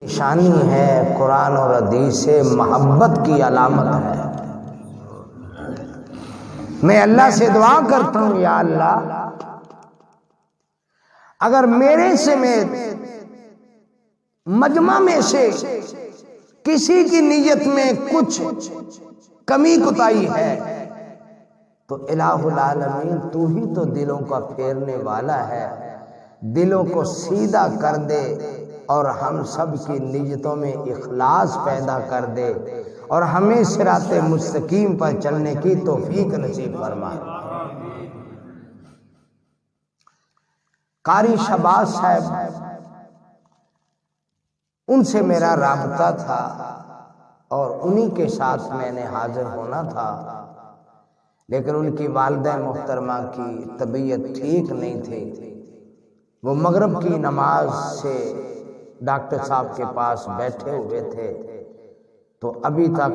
نشانی ہے، قرآن اور حدیث سے محبت کی علامت ہے۔ میں اللہ سے دعا کرتا ہوں، یا اللہ اگر میرے سمیت مجمع میں سے کسی کی نیت میں کچھ کمی کوتاہی ہے تو الہ العالمین تو ہی تو دلوں کا پھیرنے والا ہے، دلوں کو سیدھا کر دے اور ہم سب کی نیتوں میں اخلاص پیدا کر دے اور ہمیں صراط مستقیم پر چلنے کی توفیق نصیب فرما۔ قاری شہباز صاحب، ان سے میرا رابطہ تھا اور انہی کے ساتھ میں نے حاضر ہونا تھا، لیکن ان کی والدہ محترمہ کی طبیعت ٹھیک نہیں تھی۔ وہ مغرب کی نماز سے ڈاکٹر صاحب کے پاس بیٹھے ہوئے تھے تو ابھی تک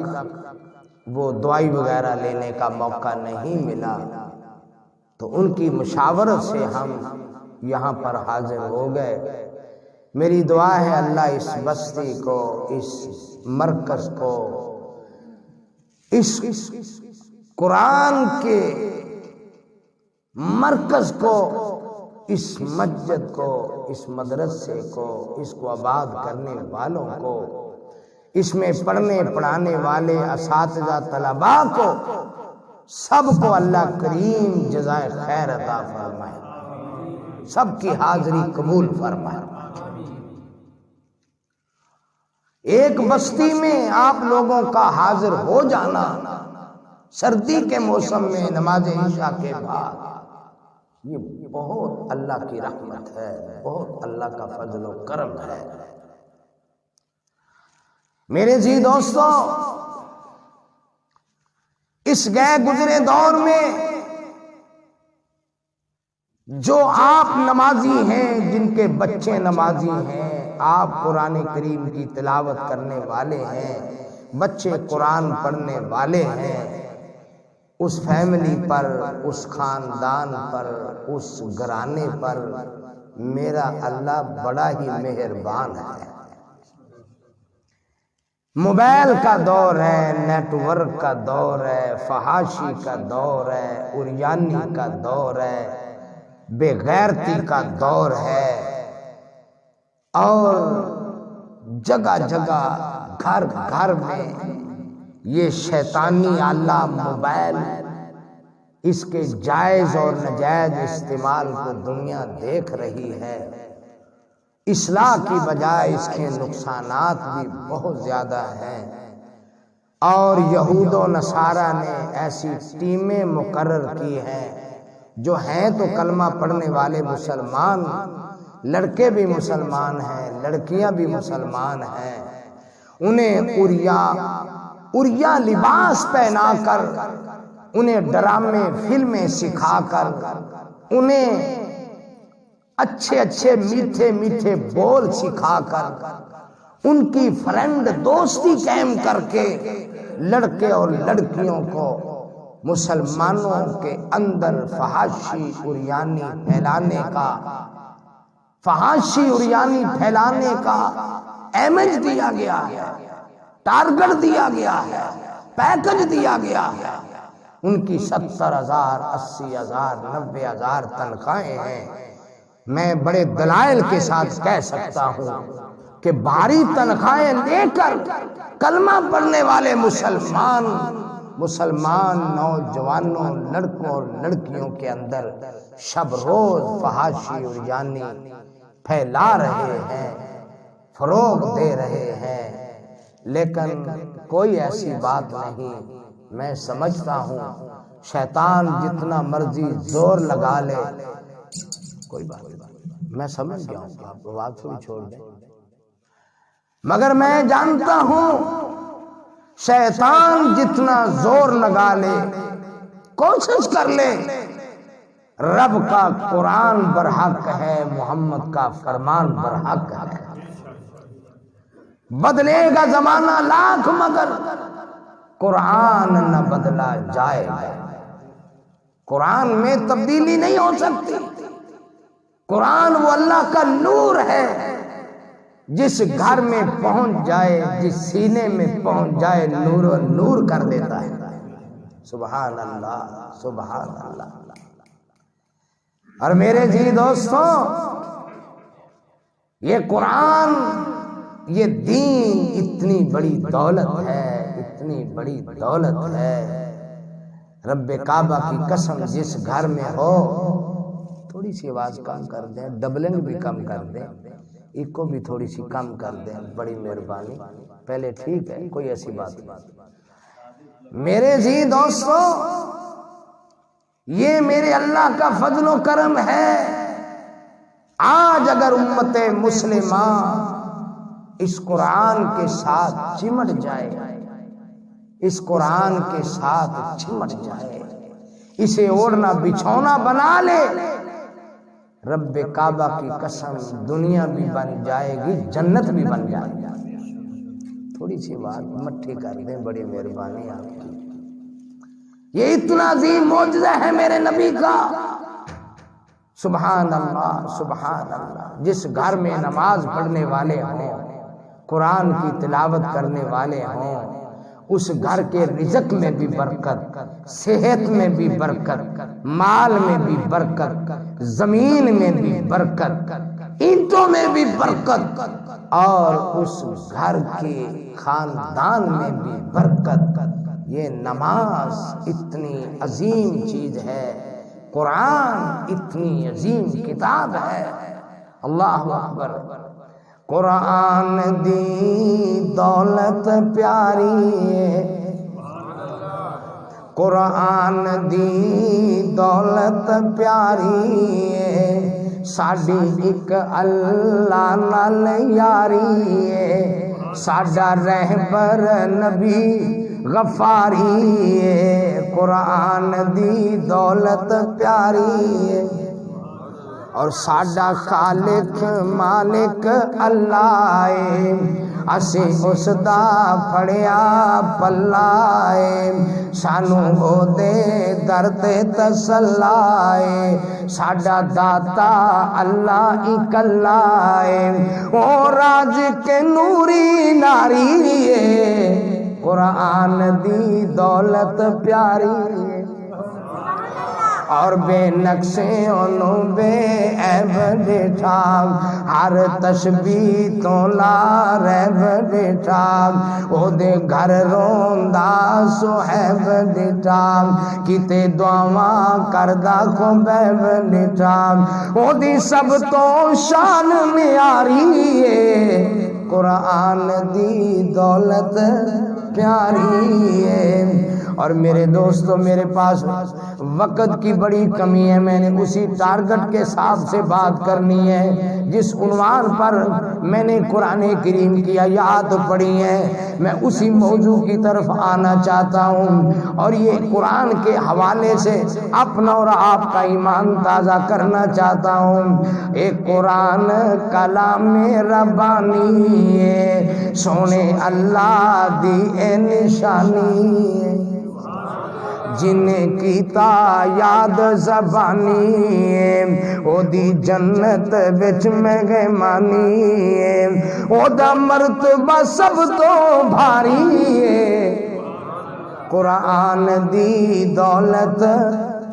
وہ دوائی وغیرہ لینے کا موقع نہیں ملا، تو ان کی مشاورت سے ہم یہاں پر حاضر ہو گئے۔ میری دعا ہے اللہ اس بستی کو، اس مرکز کو، اس قرآن کے مرکز کو، اس مسجد کو، اس مدرسے کو، اس کو آباد کرنے والوں کو، اس میں پڑھنے پڑھانے والے اساتذہ طلباء کو، سب کو اللہ کریم جزائے خیر عطا فرمائے، سب کی حاضری قبول فرمائے۔ ایک بستی میں آپ لوگوں کا حاضر ہو جانا سردی کے موسم میں نماز عشاء کے بعد، یہ بہت اللہ کی رحمت ہے، بہت اللہ کا فضل و کرم ہے۔ میرے جی دوستو، اس گئے گزرے دور میں جو آپ نمازی ہیں، جن کے بچے نمازی ہیں، آپ قرآن کریم کی تلاوت کرنے والے ہیں، بچے قرآن پڑھنے والے ہیں، اس فیملی پر، اس خاندان پر، اس گھرانے پر میرا اللہ بڑا ہی مہربان ہے۔ موبائل کا دور ہے، نیٹ ورک کا دور ہے، فحاشی کا دور ہے، عریانی کا دور ہے، بے غیرتی کا دور ہے، اور جگہ جگہ گھر گھر میں یہ شیطانی آلہ موبائل، اس کے جائز اور ناجائز استعمال کو دنیا دیکھ رہی ہے۔ اصلاح کی بجائے اس کے نقصانات بھی بہت زیادہ ہیں، اور یہود و نصارہ نے ایسی ٹیمیں مقرر کی ہیں جو ہیں تو کلمہ پڑھنے والے مسلمان، لڑکے بھی مسلمان ہیں، لڑکیاں بھی مسلمان ہیں، انہیں عریاں لباس پہنا کر، انہیں ڈرامے فلمیں سکھا کر، انہیں اچھے اچھے میٹھے میٹھے بول سکھا کر، ان کی فرینڈ دوستی قائم کر کے لڑکے اور لڑکیوں کو مسلمانوں کے اندر فحاشی عریانی پھیلانے کا امیج دیا گیا ہے، ٹارگٹ دیا گیا ہے، پیکج دیا گیا ہے۔ ان کی 70,000 80,000 90,000 تنخواہیں ہیں۔ میں بڑے دلائل کے ساتھ کہہ سکتا ہوں کہ بھاری تنخواہیں لے کر کلمہ پڑھنے والے مسلمان نوجوانوں، لڑکوں اور لڑکیوں کے اندر شب روز فحاشی عریانی پھیلا رہے ہیں، فروغ دے رہے ہیں، لیکن کوئی ایسی بات نہیں۔ میں سمجھتا ہوں شیطان جتنا مرضی زور لگا لے، کوئی بات نہیں، میں سمجھ گیا ہوں، آپ بات تھوڑی چھوڑ دیں، مگر میں جانتا ہوں شیطان جتنا زور لگا لے، کوشش کر لے، رب کا قرآن برحق ہے، محمد کا فرمان برحق ہے۔ بدلے گا زمانہ لاکھ مگر قرآن نہ بدلا جائے گا۔ قرآن میں تبدیلی نہیں ہو سکتی۔ قرآن وہ اللہ کا نور ہے جس گھر میں پہنچ جائے، جس سینے میں پہنچ جائے، نور و نور کر دیتا ہے۔ سبحان اللہ، سبحان اللہ۔ اور میرے جی دوستوں، یہ قرآن، یہ دین اتنی بڑی دولت ہے، اتنی بڑی دولت ہے۔ رب کعبہ کی قسم، جس گھر میں ہو، تھوڑی سی آواز کم کر دیں، ڈبلنگ بھی کم کر دیں، ایکو بھی تھوڑی سی کم کر دیں، بڑی مہربانی۔ پہلے ٹھیک ہے، کوئی ایسی بات نہیں۔ میرے جی دوستو، یہ میرے اللہ کا فضل و کرم ہے۔ آج اگر امت مسلمہ اس قرآن کے ساتھ چمٹ جائے، اس قرآن کے ساتھ چمٹ جائے، اسے اوڑھنا بچھونا بنا لے، رب کعبہ کی قسم دنیا بھی بن جائے گی، جنت بھی بن جائے گی۔ تھوڑی سی بات مٹھی کر دیں، بڑی مہربانی آپ کی۔ یہ اتنا عظیم معجزہ ہے میرے نبی کا۔ سبحان اللہ، سبحان اللہ۔ جس گھر میں نماز پڑھنے والے ہوں، قرآن کی تلاوت کرنے والے ہوں، اس گھر کے رزق میں بھی برکت، صحت میں بھی برکت، مال میں بھی برکت، زمین میں بھی برکت، اینٹوں میں بھی برکت، اور اس گھر کے خاندان میں بھی برکت۔ یہ نماز اتنی عظیم چیز ہے، قرآن اتنی عظیم کتاب ہے۔ اللہ اکبر۔ قرآن دی دولت پیاری ہے، قرآن دی دولت پیاری ہے، ساڈی ایک اللہ نال یاری ہے، ساڈا رہبر نبی غفاری ہے، قرآن دی دولت پیاری ہے، اور ساڈا خالق مالک اللہ ہے، اسی اس دا پھڑیا پلا ہے، سانو او دے در تے تسلا ہے، ساڈا داتا اللہ اکلا ہے، او راج کے نوری ناری ہے، قرآن دی دولت پیاری ہے، اور بے نقشے انو بے عیب ڈیٹھا، ہر تشبیہ تو لا ریب ڈیٹھا، او دے گھر روندا سہیب ڈیٹھا، کتے دعواں کردہ خبیب ڈیٹھا، او دی سب تو شان نیاری ہے، قرآن دی دولت پیاری ہے۔ اور میرے دوستو، میرے پاس وقت کی بڑی کمی ہے، میں نے اسی ٹارگٹ کے حساب سے بات کرنی ہے جس عنوان پر میں نے قرآن کریم کی آیات پڑھی ہیں، میں اسی موضوع کی طرف آنا چاہتا ہوں، اور یہ قرآن کے حوالے سے اپنا اور آپ کا ایمان تازہ کرنا چاہتا ہوں۔ ایک قرآن کلام ربانی ہے، سونے اللہ دی اے نشانی ہے، جن کیتا یاد زبانی ہے، او دی جنت وچ مہمانی ہے، او دا مرتبہ سب تو بھاری ہے، قرآن دی دولت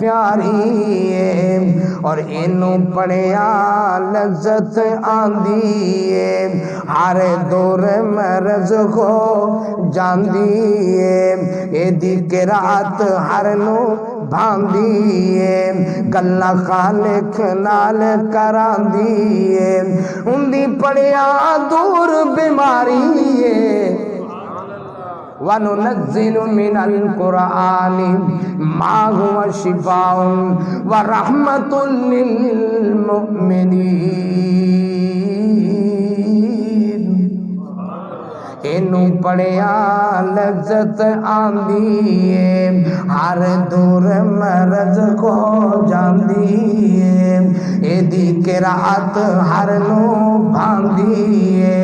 پیاری ہے، اور اینو پڑھیا لذت آندی ہے، ہر دور مرض کو جاندی ہے، اے دی قرات ہر نو بھاندی ہے، گلا خالق نال کراندی ہے، ان دی پڑھیا دور بیماری ہے، وَنُنَزِّلُ مِنَ الْقُرْآنِ مَا هُوَ شِفَاءٌ وَرَحْمَةٌ لِّلْمُؤْمِنِينَ۔ اینو پڑھیا لذت آندی ہے، ہر دور مرض کو جاندی ہے، اے دی قرات ہر نو بھاندی ہے،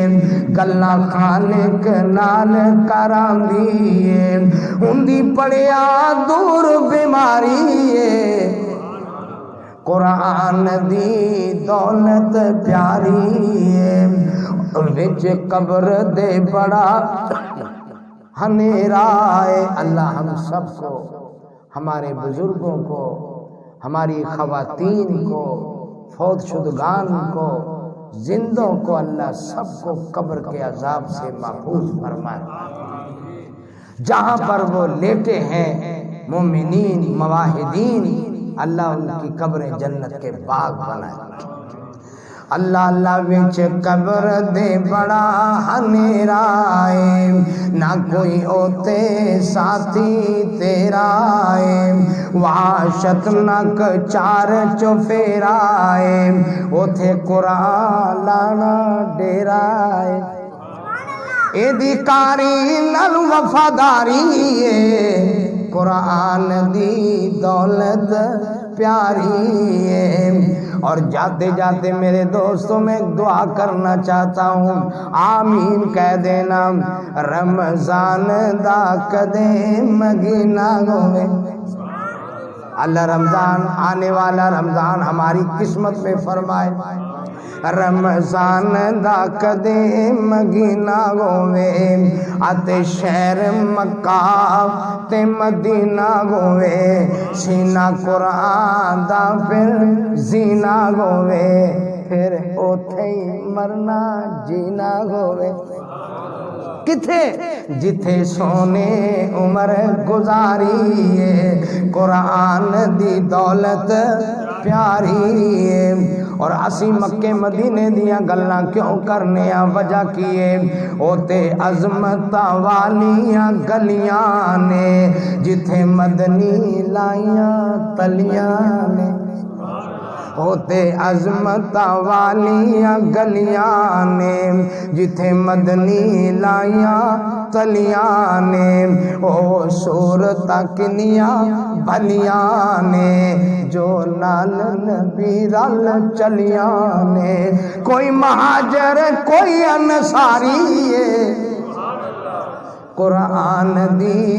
گلا خالق نال کراندی ہے، ان دی پڑھیا دور بیماری ہے، قرآن دی دولت پیاری ہے۔ وچ قبر دے بڑا ہنیرا ہے۔ اللہ ہم سب کو، ہمارے بزرگوں کو، ہماری خواتین کو، فوت شدگان کو، زندوں کو، اللہ سب کو قبر کے عذاب سے محفوظ فرمائے۔ جہاں پر وہ لیٹے ہیں مومنین موحدین، اللہ ان کی قبریں جنت کے باغ بنائے۔ اللہ اللہ وچ قبر دے بڑا ہنیرا ہے، نہ کوئی اوتے ساتھی تیرا ہے، وحشت نک چار چوفیرا ہے، اوتھے قرآن لانا ڈیرا ہے۔ اے دی کاری نال وفاداری ہے، قرآن دی دولت پیاری ہے۔ اور جاتے جاتے میرے دوستوں میں ایک دعا کرنا چاہتا ہوں، آمین کہہ دینا۔ رمضان دا کدے مگینہ ہوئے، اللہ رمضان آنے والا رمضان ہماری قسمت میں فرمائے۔ رمضان دا کدے مگینہ ہوئے، آتے شہر مکہ تے مدینہ ہوئے، سینہ قرآن دا پھر زینہ ہوئے، پھر اوتھے مرنا جینا ہوئے۔ کتھے جتھے سونے عمر گزاری ہے، قرآن دی دولت پیاری ہے۔ اور اسی مکے مدینے دیاں گلاں کیوں کرنے آ، وجہ کیے اوتے عظمت والیاں گلیاں نے، جتھے مدنی لائیاں تلیاں نے، ہوتے عظمت والیاں گلیاں نے، جتھے مدنی لائیاں تلیاں نے، او صورت کنیاں بھلیاں نے، جو نال نبی رل چلیاں نے۔ کوئی مہاجر کوئی انصاری ہے، قرآن دی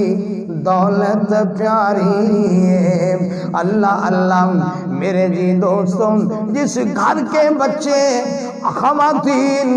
دولت پیاری ہے۔ اللہ اللہ میرے جی دوستوں، جس گھر کے بچے خواتین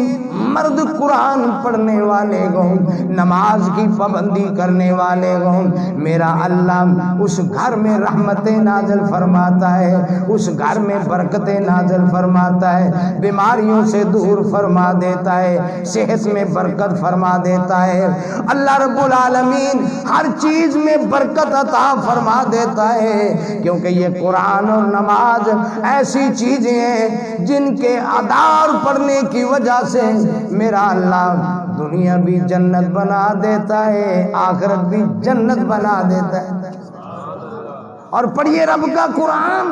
مرد قرآن پڑھنے والے ہوں، نماز کی پابندی کرنے والے ہوں، میرا اللہ اس گھر میں رحمتیں نازل فرماتا ہے، اس گھر میں برکتیں نازل فرماتا ہے، بیماریوں سے دور فرما دیتا ہے، صحت میں برکت فرما دیتا ہے۔ اللہ رب العالمین ہر چیز میں برکت عطا فرما دیتا ہے، کیونکہ یہ قرآن اور نماز ایسی چیزیں ہیں جن کے ادا اور پڑھنے کی وجہ سے میرا اللہ دنیا بھی جنت بنا دیتا ہے، آخرت بھی جنت بنا دیتا ہے۔ اور پڑھیے رب کا قرآن،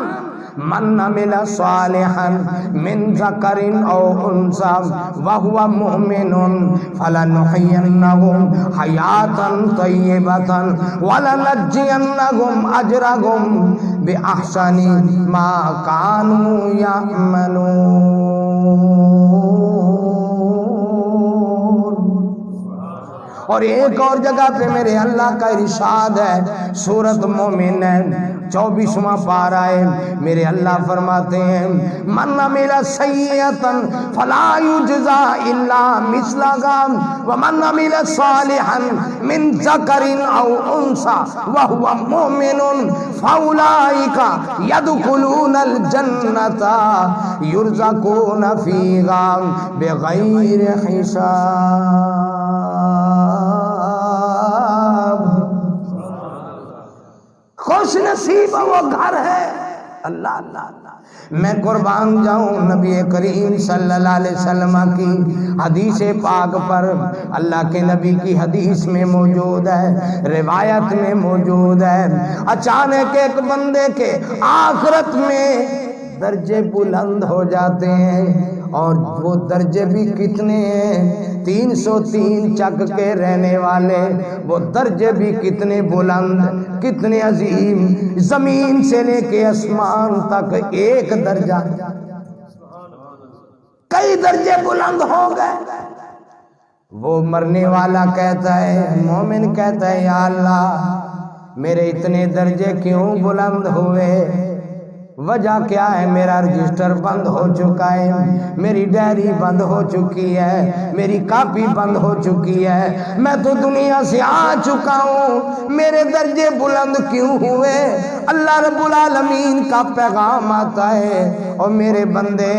من عمل صالحا من ذکر او انثى وهو مؤمن فلنحيينه حیاتا طیبة ولنجزینهم اجرهم باحسن ما كانوا یعملون۔ اور ایک اور جگہ پہ میرے اللہ کا ارشاد ہے، سورۃ مومن ہے 24واں پارہ ہے، میرے اللہ فرماتے ہیں، من عمل سیئۃ فلا یجزی الا مثلها ومن عمل صالحا من ذکر او انثى وهو مؤمن فاولئک يدخلون الجنۃ یرزقون فیہا بغیر حساب۔ خوش نصیب وہ گھر ہے۔ اللہ اللہ اللہ، میں قربان جاؤں نبی کریم صلی اللہ علیہ وسلم کی حدیث پاک پر، اللہ کے نبی کی حدیث میں موجود ہے، روایت میں موجود ہے، اچانک ایک بندے کے آخرت میں درجے بلند ہو جاتے ہیں، اور وہ درجے بھی کتنے ہیں، 303 چک کے رہنے والے، وہ درجے بھی کتنے بلند، کتنے عظیم، زمین سے لے کے آسمان تک ایک درجہ، کئی درجے بلند ہو گئے۔ وہ مرنے والا کہتا ہے، مومن کہتا ہے، یا اللہ میرے اتنے درجے کیوں بلند ہوئے؟ وجہ کیا ہے؟ میرا رجسٹر بند ہو چکا ہے، میری ڈائری بند ہو چکی ہے، میری کاپی بند ہو چکی ہے، میں تو دنیا سے آ چکا ہوں، میرے درجے بلند کیوں ہوئے؟ اللہ رب العالمین کا پیغام آتا ہے، اور میرے بندے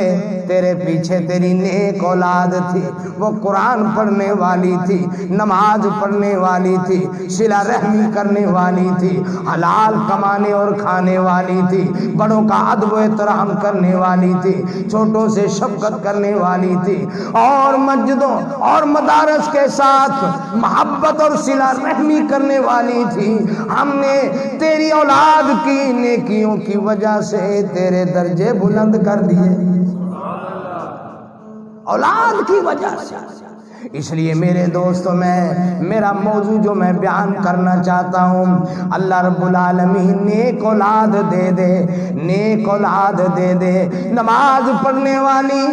تیرے پیچھے تیری نیک اولاد تھی، وہ قرآن پڑھنے والی تھی، نماز پڑھنے والی تھی، صلہ رحمی کرنے والی تھی، حلال کمانے اور کھانے والی تھی، بڑوں کا ادب و احترام کرنے والی تھی، چھوٹوں سے شفقت کرنے والی تھی، اور مسجدوں اور مدارس کے ساتھ محبت اور صلہ رحمی کرنے والی تھی۔ ہم نے تیری اولاد کی نیکیوں کی وجہ سے تیرے درجے بلند کر دیے، اولاد کی وجہ سے۔ اس لیے میرے دوستوں، میرا موضوع جو میں بیان کرنا چاہتا ہوں، اللہ رب العالمین نیک اولاد دے دے، نیک اولاد دے دے، نماز پڑھنے والی،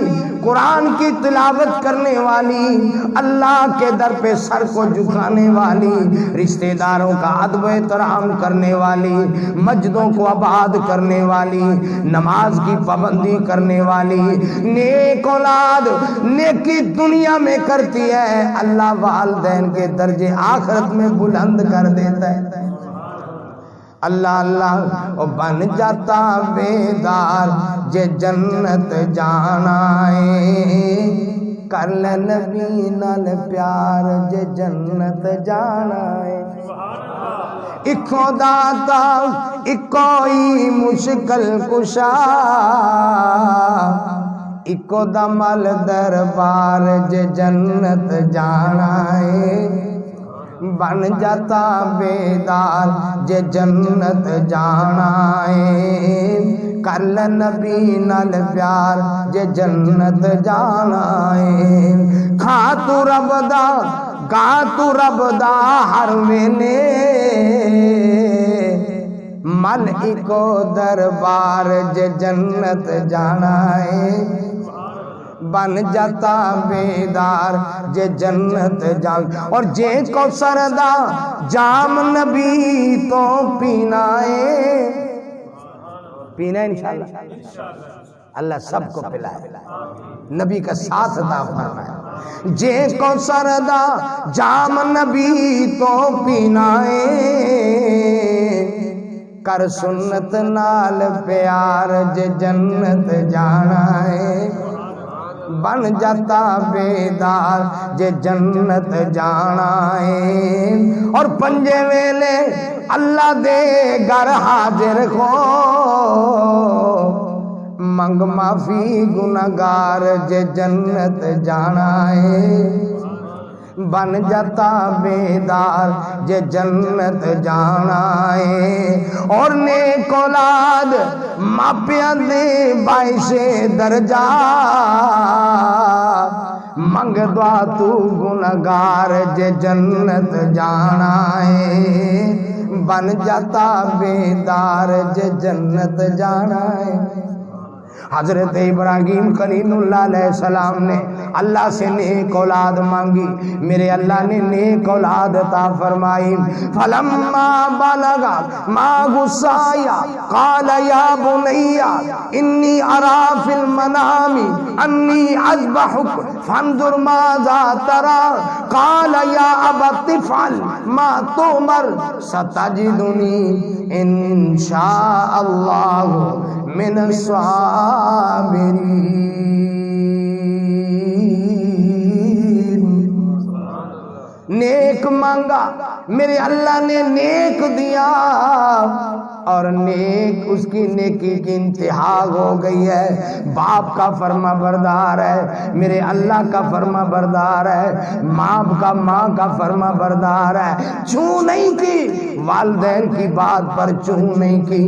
قرآن کی تلاوت کرنے والی، اللہ کے در پہ سر کو جھکانے والی، رشتہ داروں کا ادب و احترام کرنے والی، مسجدوں کو آباد کرنے والی، نماز کی پابندی کرنے والی، نیک اولاد نیکی دنیا میں کرتی ہے، اللہ والدین کے درجے آخرت میں بلند کر دیتا ہے۔ اللہ اللہ او بن جاتا بیدار جے جنت جانا ہے، کر لے نبی نال پیار جے جنت جانا ہے۔ اکو داتا اکو ہی مشکل کشا، اکو دمل دربار جے جنت جانا ہے، بن جاتا بیدار جے جنت جانا ہے، کر لے نبی نال پیار جے جنت جانا ہے۔ کھا تو رب دا گا تو رب دا ہر ویلے، مل اکو دربار جے جنت جانا ہے، بن جاتا بیدار جے جنت جان۔ اور جے کوثر دا جام نبی تو پینا ہے، پینا ہے انشاءاللہ، اللہ سب کو پلائے، نبی کا ساتھ عطا فرمائے۔ جے کوثر دا جام نبی تو پینا ہے، کر سنت نال پیار جے جنت جانا ہے، بن جاتا بیدار جے جنت جانا ہے۔ اور پنجے ویلے اللہ دے گھر حاضر ہو، منگ معافی گناہگار جے جنت جانا ہے، بن جاتا بیدار جے جنت جانا ہے۔ اور نیک اولاد ماپیاں دے باعث درجہ، منگ دعا تو گناہگار جے جنت جانا ہے، بن جاتا بیدار جے جنت جانا ہے۔ حضرت ابراہیم خلیل اللہ علیہ السلام نے اللہ سے نیک اولاد مانگی، میرے اللہ نے نیک اولاد عطا فرمائی۔ فلما بلغ معه السعي قال يا بني انی ارى في المنام انی اذبحك فانظر ماذا ترى قال يا ابت افعل ما تؤمر ستجدنی ان شاء اللہ من الصابرین۔ نیک مانگا، میرے اللہ نے نیک دیا، اور نیک اس کی نیکی کی انتہا ہو گئی ہے۔ باپ کا فرما بردار ہے، میرے اللہ کا فرما بردار ہے، ماں کا فرما بردار ہے، چوں نہیں کی والدین کی بات پر، چوں نہیں کی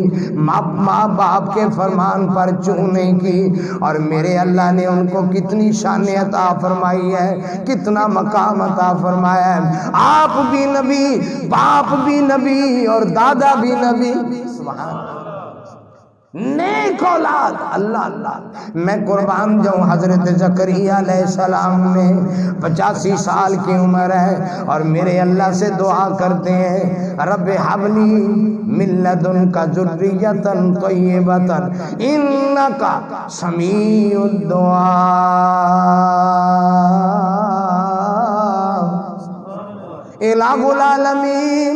ماں باپ کے فرمان پر، چوں نہیں کی۔ اور میرے اللہ نے ان کو کتنی شان عطا فرمائی ہے، کتنا مقام عطا فرمایا ہے۔ آپ بھی نبی، باپ بھی نبی، اور دادا بھی نبی۔ سبحان اللہ، نیک اولاد. اللہ اللہ میں قربان جاؤں. حضرت زکریا علیہ السلام نے 85 سال کی عمر ہے اور میرے اللہ سے دعا کرتے ہیں رب حبلی من لدنک ذریۃ طیبۃ انک سمیع الدعاء. الہ العالمین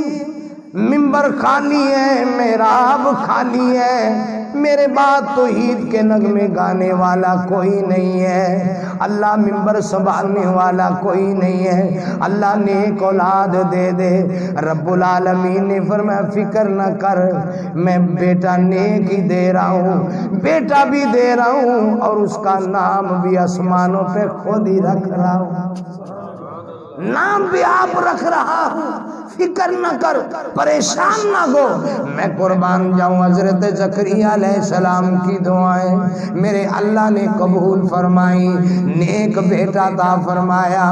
ممبر خالی ہے، محراب خالی ہے، میرے بعد توحید کے نغمے گانے والا کوئی نہیں ہے. اللہ ممبر سنبھالنے والا کوئی نہیں ہے. اللہ نیک اولاد دے دے. رب العالمین نے فرمایا فکر نہ کر، میں بیٹا نیک ہی دے رہا ہوں، بیٹا بھی دے رہا ہوں اور اس کا نام بھی آسمانوں پہ خود ہی رکھ رہا ہوں. نام بھی آپ رکھ رہا ہوں، فکر نہ کر، پریشان نہ ہو. میں قربان جاؤں حضرت زکریا علیہ السلام کی دعائیں میرے اللہ نے قبول فرمائی، نیک بیٹا عطا فرمایا.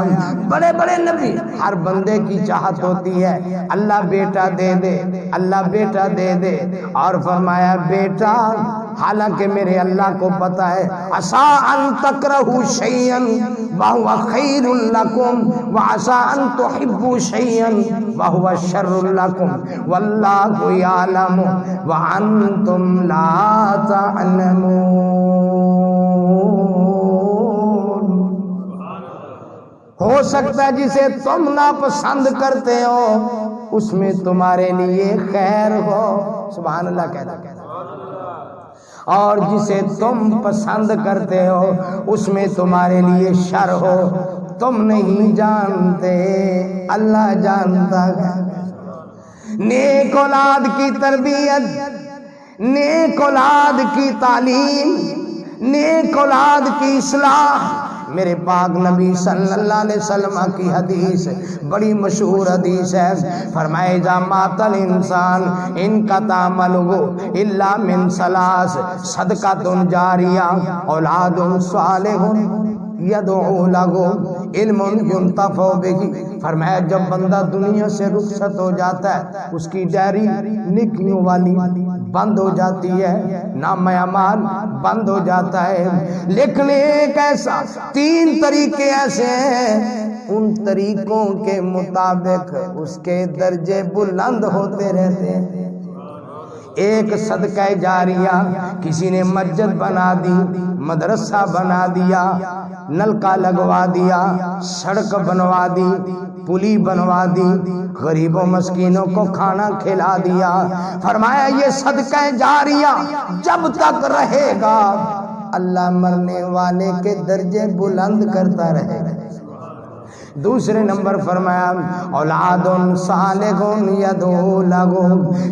بڑے بڑے نبی، ہر بندے کی چاہت ہوتی ہے اللہ بیٹا دے دے، اللہ بیٹا دے دے، اور فرمایا بیٹا، حالانکہ میرے اللہ کو پتا ہے عسیٰ ان تکرہوا شیئا وہو خیر لکم وعسیٰ ان تحبوا شیئا وہو شر لکم واللہ یعلم وانتم لا تعلمون. ہو سکتا ہے جسے تم ناپسند کرتے ہو اس میں تمہارے لیے خیر ہو. سبحان اللہ کہنا، اور جسے تم پسند کرتے ہو اس میں تمہارے لیے شر ہو. تم نہیں جانتے، اللہ جانتا ہے. نیک اولاد کی تربیت، نیک اولاد کی تعلیم، نیک اولاد کی اصلاح. میرے پاک نبی صلی اللہ علیہ وسلم کی حدیث بڑی مشہور حدیث ہے. فرمائے اذا مات الانسان انقطع عملہ الا من ثلاث صدقۃ جاریہ اولاد صالح یدعو لہ علم ینتفع بہ. فرمایا جب بندہ دنیا سے رخصت ہو جاتا ہے اس کی ڈائری نیکیوں والی بند ہو جاتی ہے، نام اعمال بند ہو جاتا ہے. لیکن ایک ایسا، 3 طریقے ایسے ہیں ان طریقوں کے مطابق اس کے درجے بلند ہوتے رہتے ہیں. ایک صدقہ جاریہ، کسی نے مسجد بنا دی، مدرسہ بنا دیا، نلکا لگوا دیا، سڑک بنوا دی، پلی بنوا دی، غریبوں مسکینوں کو کھانا کھلا دیا. فرمایا یہ صدقہ جاریہ جب تک رہے گا اللہ مرنے والے کے درجے بلند کرتا رہے گا. دوسرے نمبر فرمایا اولاد صالح یدعو لہ،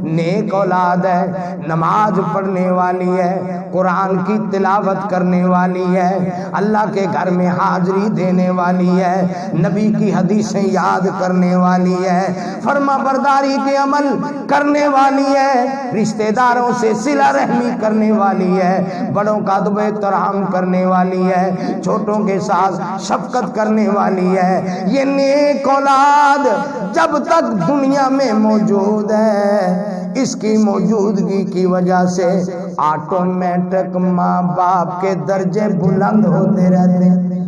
نیک اولاد ہے، نماز پڑھنے والی ہے، قرآن کی تلاوت کرنے والی ہے، اللہ کے گھر میں حاضری دینے والی ہے، نبی کی حدیثیں یاد کرنے والی ہے، فرما برداری کے عمل کرنے والی ہے، رشتہ داروں سے صلہ رحمی کرنے والی ہے، بڑوں کا ادب احترام کرنے والی ہے، چھوٹوں کے ساتھ شفقت کرنے والی ہے. یہ نیک اولاد جب تک دنیا میں موجود ہے اس کی موجودگی کی وجہ سے آٹومیٹک ماں باپ کے درجے بلند ہوتے رہتے ہیں.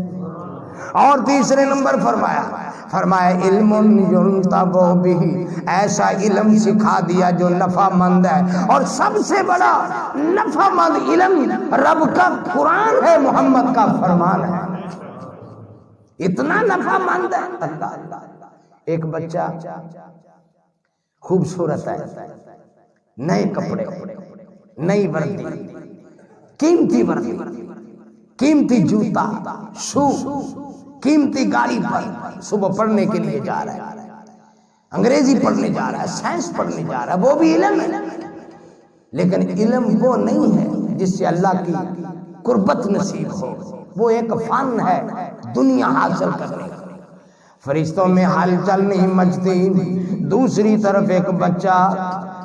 اور تیسرے نمبر فرمایا علم ینتفع بہ، ایسا علم سکھا دیا جو نفع مند ہے. اور سب سے بڑا نفع مند علم رب کا قرآن ہے، محمد کا فرمان ہے، اتنا نفع مند ہے. اللہ اللہ. ایک بچہ خوبصورت ہے، نئے کپڑے، نئی وردی، قیمتی وردی، قیمتی جوتا، شو، قیمتی گاڑی پر صبح پڑھنے کے لیے جا رہا ہے، انگریزی پڑھنے جا رہا ہے، سائنس پڑھنے جا رہا ہے. وہ بھی علم ہے، لیکن علم وہ نہیں ہے جس سے اللہ کی قربت نصیب ہو. وہ ایک فن ہے دنیا حاصل کرنے کا. فرشتوں میں ہلچل نہیں مچتی. دوسری طرف ایک بچہ،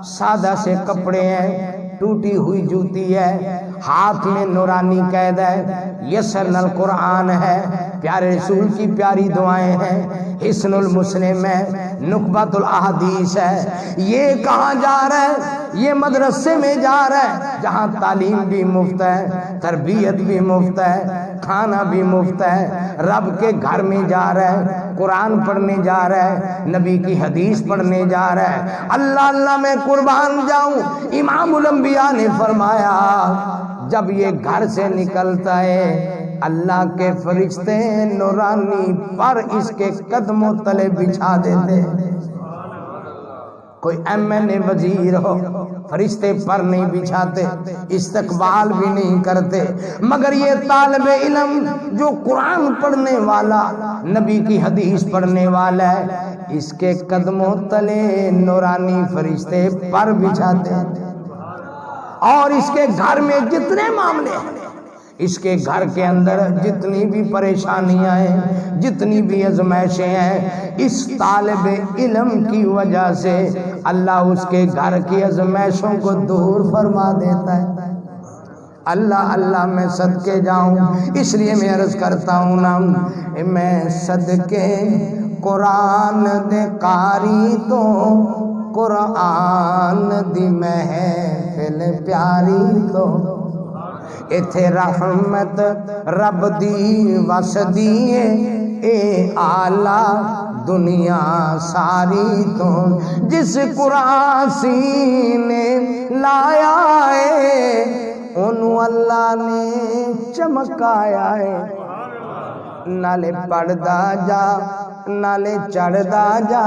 سادہ سے کپڑے ہیں، ٹوٹی ہوئی جوتی ہے، ہاتھ میں نورانی قید ہے، یسرنا القرآن ہے، پیارے رسول کی پیاری دعائیں ہیں، حسن المسلم ہے، نخبۃ الاحادیث ہے۔ یہ کہاں جا رہا ہے؟ یہ مدرسے میں جا رہا ہے جہاں تعلیم بھی مفت ہے، تربیت بھی مفت ہے، کھانا بھی مفت ہے۔ رب کے گھر میں جا رہا ہے، قرآن پڑھنے جا رہا ہے، نبی کی حدیث پڑھنے جا رہا ہے۔ اللہ اللہ میں قربان جاؤں، امام الانبیاء نے فرمایا جب یہ گھر سے نکلتا ہے اللہ کے فرشتے نورانی پر اس کے قدموں تلے بچھا دیتے۔ کوئی ایم این اے وزیر ہو، فرشتے پر نہیں بچھاتے، استقبال بھی نہیں کرتے، مگر یہ طالب علم جو قرآن پڑھنے والا، نبی کی حدیث پڑھنے والا ہے، اس کے قدموں تلے نورانی فرشتے پر بچھاتے ہیں۔ اور اس کے گھر میں جتنے معاملے ہیں، اس کے گھر کے اندر جتنی بھی پریشانیاں ہیں، جتنی بھی آزمائشیں ہیں، اس طالب علم کی وجہ سے اللہ اس کے گھر کی آزمائشوں کو دور فرما دیتا ہے۔ اللہ اللہ میں صدقے جاؤں، اس لیے میں عرض کرتا ہوں نا، میں صدقے قرآن دے قاری تو قرآن دی محفل پیاری تو ایتھے رحمت رب دی وسدی اے آلہ دنیا ساری تو، جس قرآن سینے لایا ہے انہوں اللہ نے چمکایا ہے۔ نالے پڑھدا جا نالے چڑھدا جا،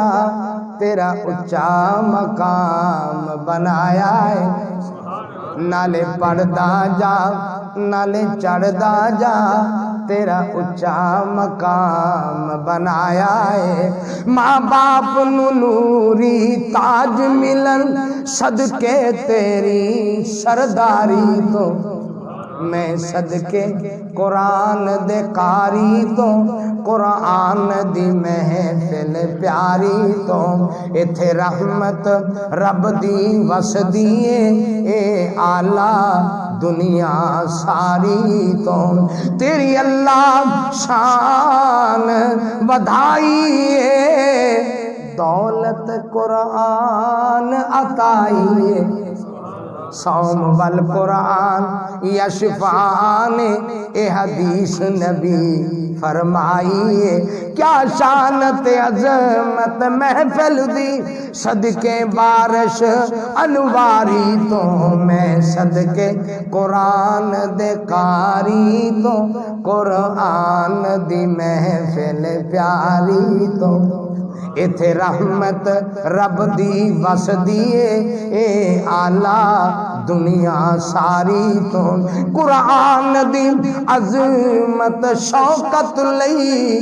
تیرا اچا مقام بنایا ہے۔ نالے پڑھدا جا نالے چڑھدا جا، تیرا اچا مقام بنایا ہے۔ ماں باپ نو نوری تاج ملن صدقے تیری سرداری تو، میں صدقے قرآن دے قاری تو قرآن دی محفل پیاری تو، ایتھے رحمت رب دی وسدی اے آلہ دنیا ساری تو، تیری اللہ شان بدھائی ہے، دولت قرآن عطائی ہے۔ صوم والقرآن یشفعان، اے حدیث نبی فرمائیے، کیا شانت عظمت محفل دی، صدقے بارش انواری تو، میں صدقے قرآن دے قاری تو قرآن دی محفل پیاری تو، ایتھے رحمت رب دی وسدی اے آلہ دنیا ساری تو، قرآن دی عظمت شوکت لئی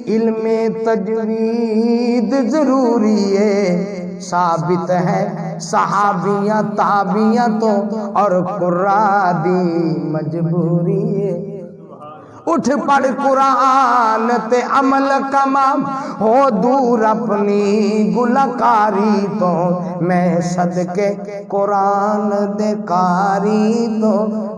علم تجوید ضروری ہے، ثابت ہے صحابیاں تابعیاں تو اور قرآن دی مجبوری ہے۔ اٹھ پڑھ قرآن تے عمل کما، ہو دور اپنی گلکاری تو، میں صدقے قرآن دے قاری تو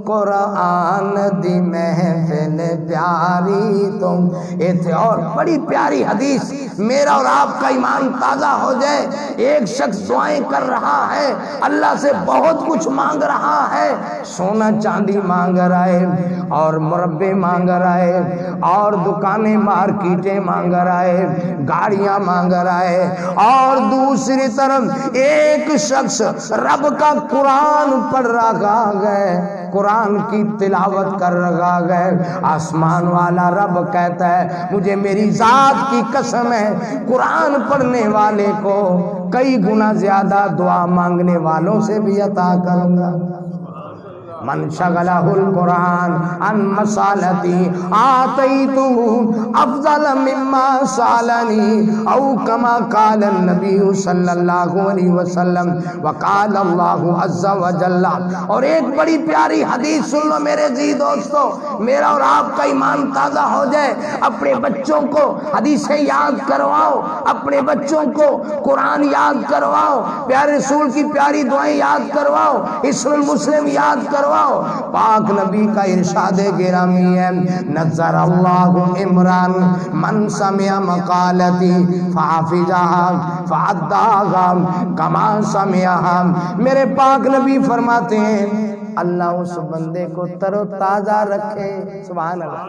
قرآن دی محفل پیاری تو، ایتھے اور بڑی پیاری حدیث، میرا اور آپ کا ایمان تازہ ہو جائے۔ ایک شخص دعائیں کر رہا ہے، اللہ سے بہت کچھ مانگ رہا ہے، سونا چاندی مانگ رہا ہے اور مربے مانگ رہا ہے اور دکانیں مارکیٹیں مانگ رہا ہے، گاڑیاں مانگ رہا ہے، اور دوسری طرف ایک شخص رب کا قرآن پڑھ رہا ہے، قرآن کی تلاوت کر رہا ہے۔ آسمان والا رب کہتا ہے مجھے میری ذات کی قسم ہے، قرآن پڑھنے والے کو کئی گنا زیادہ دعا مانگنے والوں سے بھی عطا کروں گا۔ من شغلہ القرآن عن مسالتی آتیتو افضل مما سالنی، او کما قال النبی صلی اللہ علیہ وسلم، وقال اللہ عز وجل۔ اور ایک بڑی پیاری حدیث سن لو میرے عزیز دوستو، میرا اور آپ کا ایمان تازہ ہو جائے۔ اپنے بچوں کو حدیثیں یاد کرواؤ، اپنے بچوں کو قرآن یاد کرواؤ، پیارے رسول کی پیاری دعائیں یاد کرواؤ، حسن المسلم یاد کرواؤ، کرواؤ. پاک نبی کا ارشاد گرامی ہے نظر اللہ عمران من سمع مقالتی فحفظها فعداها کما سمعها. میرے پاک نبی فرماتے ہیں اللہ اس بندے کو تر و تازہ رکھے. سبحان اللہ.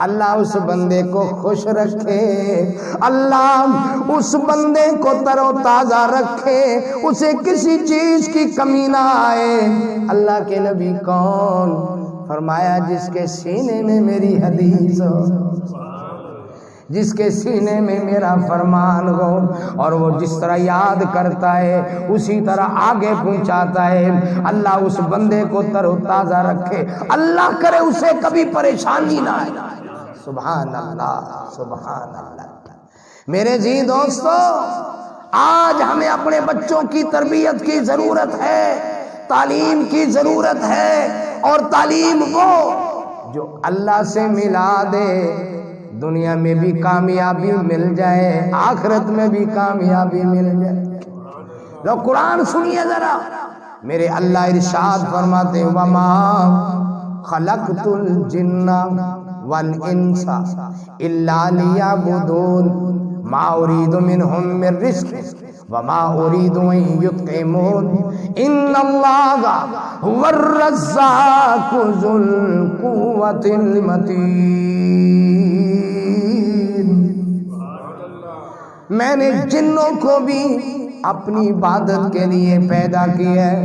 اللہ اس بندے کو خوش رکھے, اللہ اس بندے کو تر و تازہ رکھے, اسے کسی چیز کی کمی نہ آئے. اللہ کے نبی کون؟ فرمایا جس کے سینے میں میری حدیث ہو, جس کے سینے میں میرا فرمان ہو, اور وہ جس طرح یاد کرتا ہے اسی طرح آگے پہنچاتا ہے. اللہ اس بندے کو تر و تازہ رکھے, اللہ کرے اسے کبھی پریشانی نہ آئے. سبحان اللہ سبحان اللہ. میرے جی دوستو, آج ہمیں اپنے بچوں کی تربیت کی ضرورت ہے, تعلیم کی ضرورت ہے, اور تعلیم وہ جو اللہ سے ملا دے, دنیا میں بھی کامیابی مل جائے, آخرت میں بھی کامیابی مل جائے. لو قرآن سنیے ذرا, میرے اللہ ارشاد فرماتے وما خلقت الجن والانس الا لیعبدون ما اريد منهم من رزق وما اريد ان يطعمون ان الله هو الرزاق ذو القوة المتين. میں نے جنوں کو بھی اپنی عبادت کے لیے پیدا کیا ہے,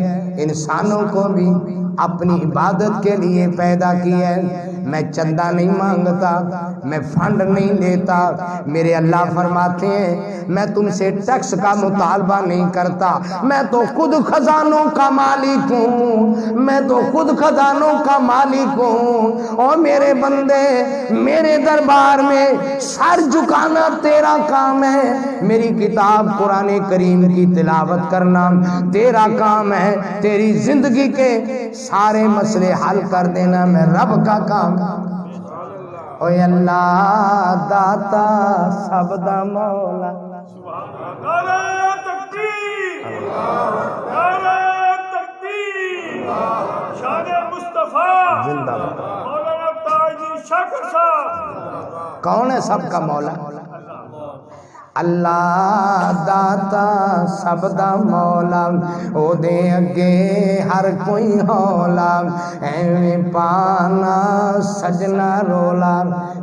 انسانوں کو بھی اپنی عبادت کے لیے پیدا کیا ہے. میں چندہ نہیں مانگتا, میں فنڈ نہیں لیتا. میرے اللہ فرماتے ہیں میں تم سے ٹیکس کا مطالبہ نہیں کرتا, میں تو خود خزانوں کا مالک ہوں, میں تو خود خزانوں کا مالک ہوں. اور میرے بندے, میرے دربار میں سر جھکانا تیرا کام ہے, میری کتاب قرآن کریم کی تلاوت کرنا تیرا کام ہے, تیری زندگی کے سارے مسئلے حل کر دینا میں رب کا کام. اوے اللہ داتا سب دا مولا. نعرہ تکبیر, نعرہ تکبیر, شان مصطفیٰ زندہ باد. مولانا تاج شاکر صاحب. کون ہے سب کا مولا؟ اللہ داتا سب دا مولا, او دے اگے ہر کوئی ہولا. ایویں پانا سجنا رولا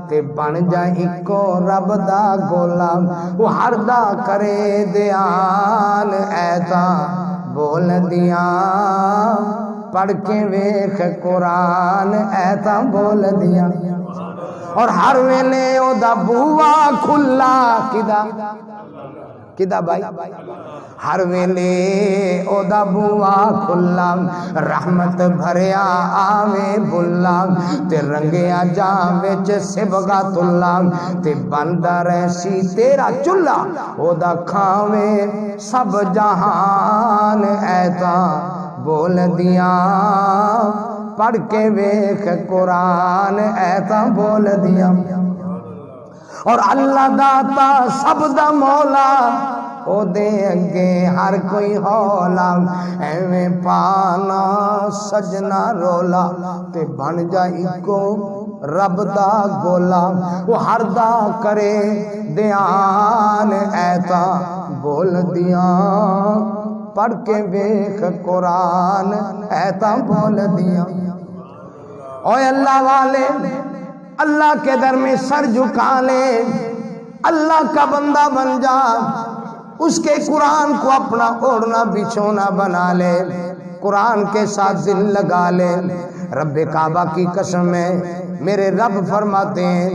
تے بن جا اکو رب دا گولا. وہ ہر دا کرے دیان ایتا بول دیاں, پڑھ کے ویکھ قرآن ایتا بول دیاں. اور ہر ویلے او دا بوا کھلا کدا کدا بھائی, ہر ویلے او دا بوا کھلا, رحمت بھریا آوے بھلا تے رنگیا جاں وچ سبغت اللہ تے بندا رہسی تیرا چلا. او دا کھاوے سب جہان ایتا بول دیاں, پڑھ کے ویکھ قرآن ایتا بول دیا. اور اللہ داتا سب دا مولا, او دے اگے ہر کوئی ہولا. ایویں پانا سجنا رولا تے بن جا اکو رب دا گولا. وہ ہر دا کرے دیان ایتا بول دیاں, پڑھ کے ویکھ قرآن ایتا بول دیا. اوے اللہ والے, اللہ کے در میں سر جھکا لے, اللہ کا بندہ بن جا, اس کے قرآن کو اپنا اوڑھنا بچھونا بنا لے, قرآن کے ساتھ دل لگا لے. رب کعبہ کی قسم ہے, میرے رب فرماتے ہیں,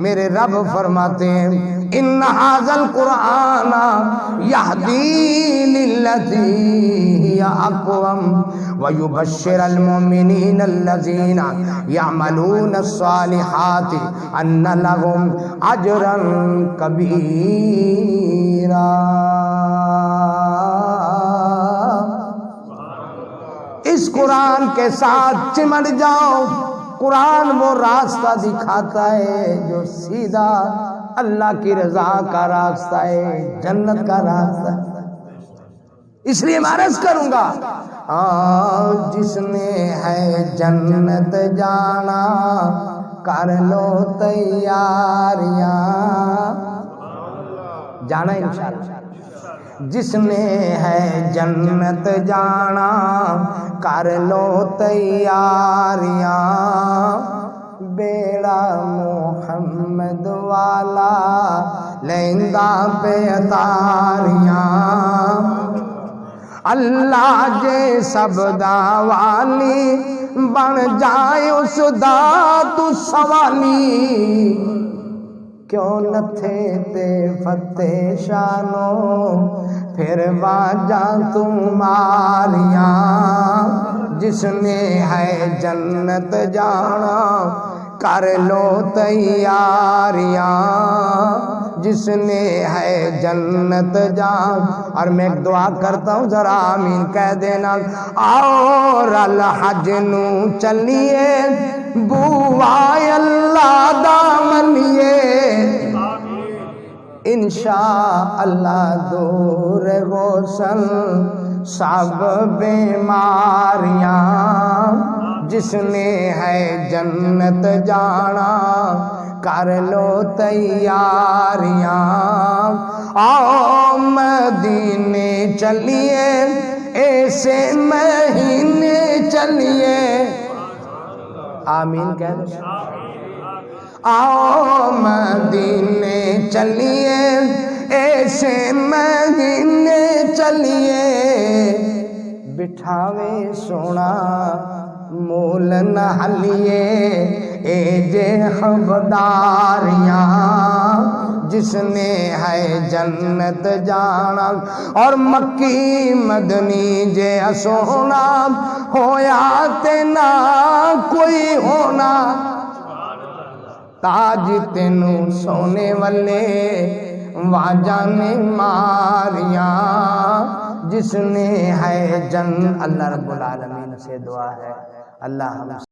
میرے رب فرماتے ہیں ان ھذا القرآن یہدی للتی ہی اقوم ویبشر المؤمنین الذین یعملون الصالحات ان لهم اجرا کبیرا. اس قرآن کے ساتھ چمٹ جاؤ. قرآن وہ راستہ دکھاتا ہے جو سیدھا اللہ کی رضا کا راستہ ہے, جنت کا راستہ ہے. اس لیے میں عرض کروں گا جس نے ہے جنت جانا کر لو تیاریاں، جانا انشاءاللہ۔ جس نے ہے جنت جانا کر لو تیاریاں، بیڑا محمد والا لہنگا پہ اتاریاں، اللہ جے سب دا والی بن جائے اس دا تو سوالی، کیوں نتھے تے فتح شانو پھر واجاں تمہاریاں، جس نے ہے جنت جانا کر لو تیاریاں، جس نے ہے جنت جان۔ اور میں ایک دعا کرتا ہوں ذرا آمین کہہ دینا، اور الحج نو چلیے بوائے اللہ دا منیے، انشاءاللہ دور غسل سب بیماریاں، جس نے ہے جنت جانا کر لو تیاریاں، آؤ مدینے چلیے ایسے مہینے چلیے، آمین کہہ دو، آؤ مدینے چلیے ایسے مہینے چلیے، بٹھاوے سونا مول نہ ہلیے اے جے خبرداریاں، جس نے ہے جنت جانا۔ اور مکی مدنی جے سونا ہویا تے نہ کوئی ہونا، تاج تینوں سونے والے واجاں نے ماریاں، جس نے ہے اللہ رب العالمین سے دعا ہے اللہ ہم